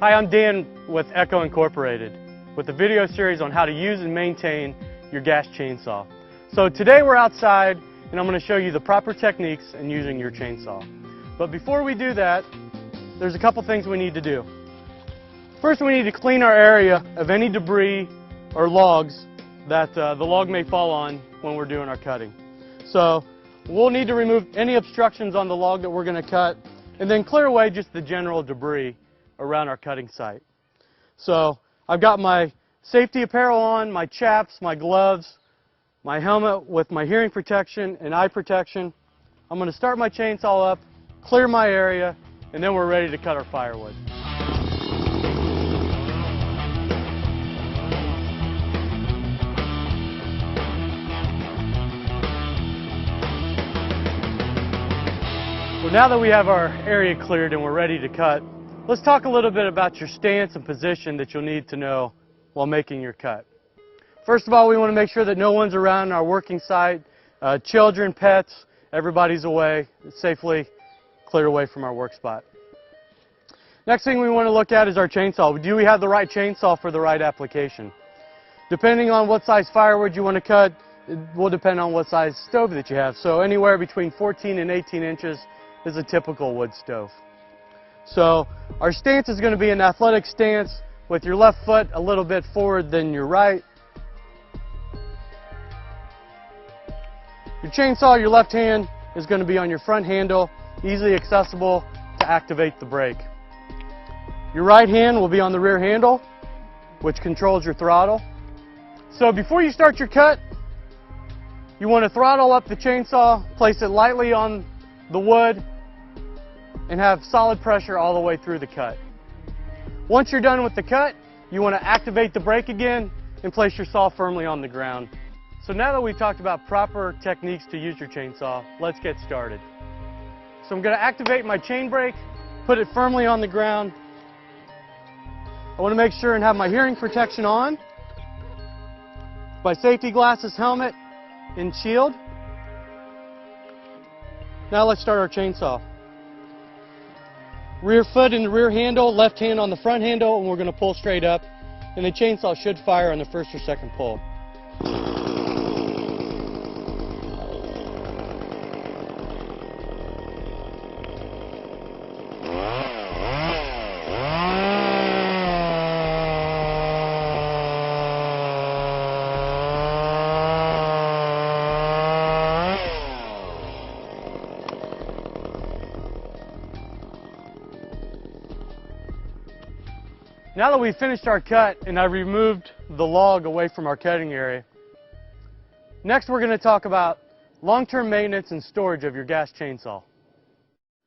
Hi, I'm Dan with Echo Incorporated with a video series on how to use and maintain your gas chainsaw. So today we're outside and I'm going to show you the proper techniques in using your chainsaw. But before we do that, there's a couple things we need to do. First, we need to clean our area of any debris or logs that the log may fall on when we're doing our cutting. So we'll need to remove any obstructions on the log that we're going to cut and then clear away just the general debris around our cutting site. So I've got my safety apparel on, my chaps, my gloves, my helmet with my hearing protection and eye protection. I'm going to start my chainsaw up, clear my area, and then we're ready to cut our firewood. Well, now that we have our area cleared and we're ready to cut, let's talk a little bit about your stance and position that you'll need to know while making your cut. First of all, we want to make sure that no one's around our working site. Children, pets, everybody's away, safely cleared away from our work spot. Next thing we want to look at is our chainsaw. Do we have the right chainsaw for the right application? Depending on what size firewood you want to cut, it will depend on what size stove that you have. So anywhere between 14 and 18 inches is a typical wood stove. So our stance is going to be an athletic stance with your left foot a little bit forward than your right. Your chainsaw, your left hand is going to be on your front handle, easily accessible to activate the brake. Your right hand will be on the rear handle, which controls your throttle. So before you start your cut, you want to throttle up the chainsaw, place it lightly on the wood, and have solid pressure all the way through the cut. Once you're done with the cut, you want to activate the brake again and place your saw firmly on the ground. So now that we've talked about proper techniques to use your chainsaw, let's get started. So I'm going to activate my chain brake, put it firmly on the ground. I want to make sure and have my hearing protection on, my safety glasses, helmet, and shield. Now let's start our chainsaw. Rear foot in the rear handle, left hand on the front handle, and we're going to pull straight up. And the chainsaw should fire on the first or second pull. Now that we've finished our cut and I've removed the log away from our cutting area, next we're going to talk about long-term maintenance and storage of your gas chainsaw.